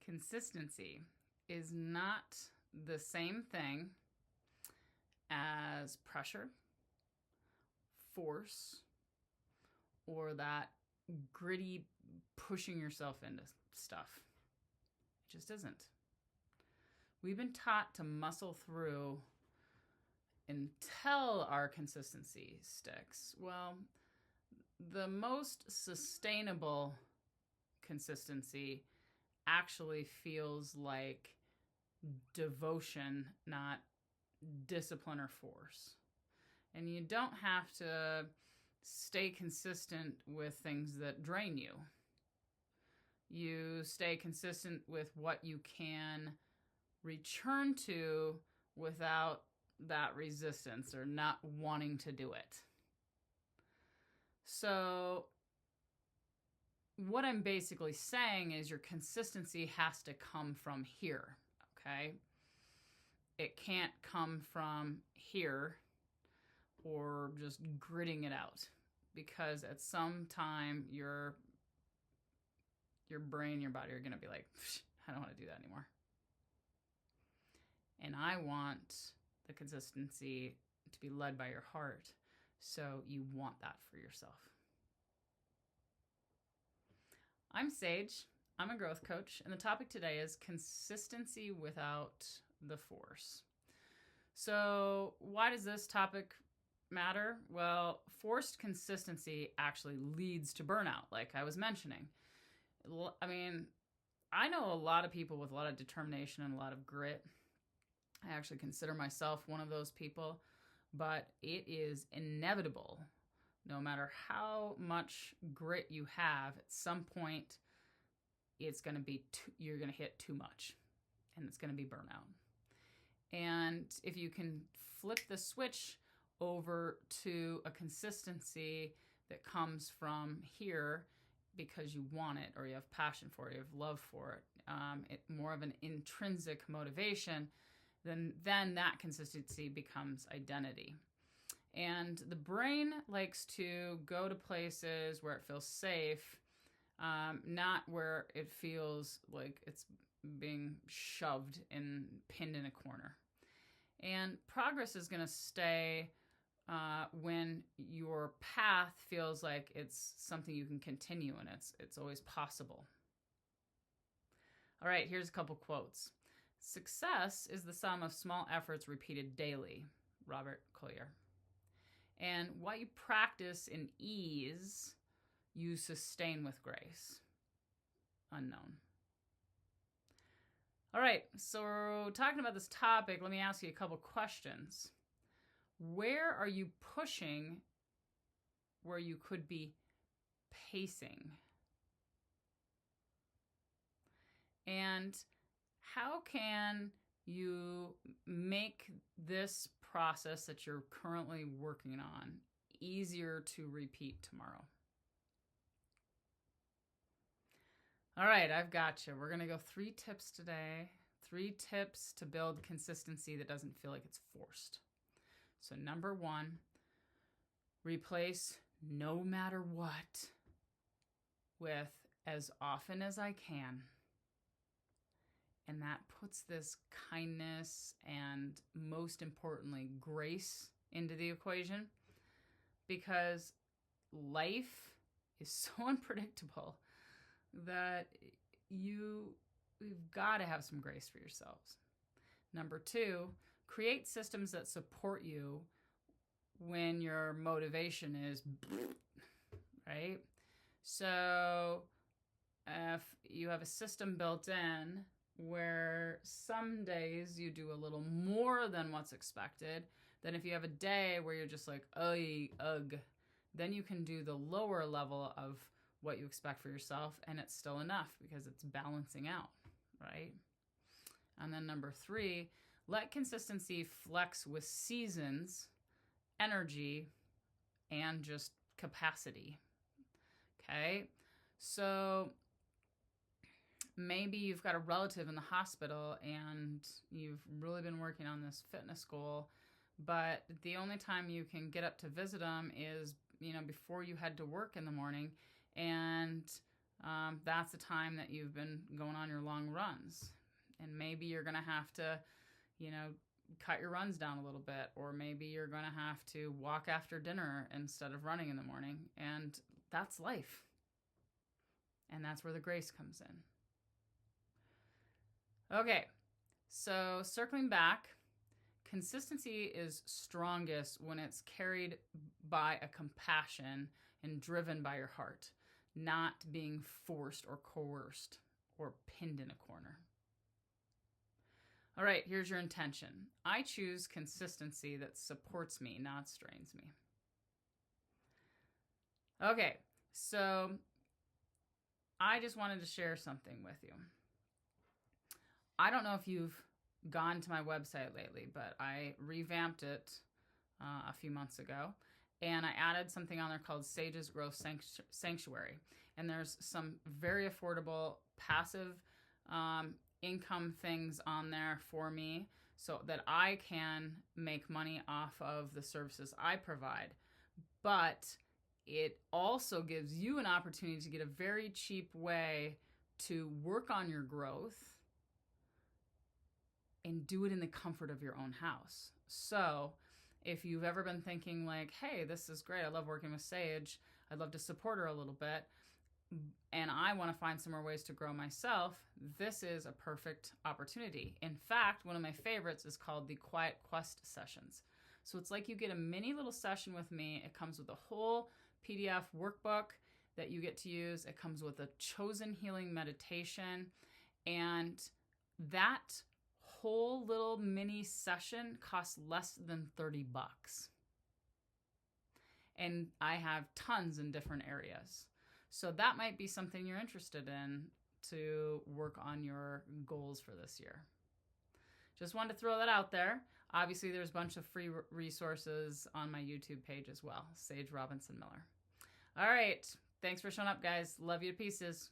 Consistency is not the same thing as pressure, force, or that gritty pushing yourself into stuff. It just isn't. We've been taught to muscle through until our consistency sticks. Well, the most sustainable consistency actually feels like devotion, not discipline or force. And you don't have to stay consistent with things that drain you. You stay consistent with what you can return to without that resistance or not wanting to do it. So what I'm basically saying is your consistency has to come from here, okay? It can't come from here or just gritting it out, because at some time your brain, your body are going to be like, I don't want to do that anymore. And I want the consistency to be led by your heart, so you want that for yourself. I'm Sage. I'm a growth coach, and the topic today is consistency without the force. So why does this topic matter? Well, forced consistency actually leads to burnout, like I was mentioning. I mean, I know a lot of people with a lot of determination and a lot of grit. I actually consider myself one of those people, but it is inevitable. No matter how much grit you have, at some point, it's going to be you're going to hit too much, and it's going to be burnout. And if you can flip the switch over to a consistency that comes from here because you want it, or you have passion for it, you have love for it, more of an intrinsic motivation, then that consistency becomes identity. And the brain likes to go to places where it feels safe, not where it feels like it's being shoved and pinned in a corner. And progress is going to stay when your path feels like it's something you can continue and it's always possible. All right, here's a couple quotes. Success is the sum of small efforts repeated daily, Robert Collier. And what you practice in ease, you sustain with grace. Unknown. All right, so talking about this topic, let me ask you a couple questions. Where are you pushing where you could be pacing? And how can you make this process that you're currently working on easier to repeat tomorrow? All right, I've got you. We're going to go 3 tips today. 3 tips to build consistency that doesn't feel like it's forced. So number 1, replace no matter what with as often as I can. And that puts this kindness and, most importantly, grace into the equation, because life is so unpredictable that you've got to have some grace for yourselves. Number 2, create systems that support you when your motivation is right. So if you have a system built in where some days you do a little more than what's expected, then if you have a day where you're just like, ugh, then you can do the lower level of what you expect for yourself, and it's still enough because it's balancing out, right? And then number 3, let consistency flex with seasons, energy, and just capacity. Okay? So maybe you've got a relative in the hospital and you've really been working on this fitness goal, but the only time you can get up to visit them is, before you head to work in the morning, and that's the time that you've been going on your long runs. And maybe you're going to have to, cut your runs down a little bit, or maybe you're going to have to walk after dinner instead of running in the morning. And that's life. And that's where the grace comes in. Okay, so circling back, consistency is strongest when it's carried by a compassion and driven by your heart, not being forced or coerced or pinned in a corner. All right, here's your intention. I choose consistency that supports me, not strains me. Okay, so I just wanted to share something with you. I don't know if you've gone to my website lately, but I revamped it a few months ago, and I added something on there called Sage's Growth Sanctuary. And there's some very affordable passive income things on there for me so that I can make money off of the services I provide. But it also gives you an opportunity to get a very cheap way to work on your growth and do it in the comfort of your own house. So if you've ever been thinking like, hey, this is great, I love working with Sage, I'd love to support her a little bit, and I want to find some more ways to grow myself, this is a perfect opportunity. In fact, one of my favorites is called the Quiet Quest Sessions. So it's like you get a mini little session with me. It comes with a whole PDF workbook that you get to use. It comes with a chosen healing meditation. And that whole little mini session costs less than $30. And I have tons in different areas. So that might be something you're interested in to work on your goals for this year. Just wanted to throw that out there. Obviously, there's a bunch of free resources on my YouTube page as well, Sage Robinson Miller. All right. Thanks for showing up, guys. Love you to pieces.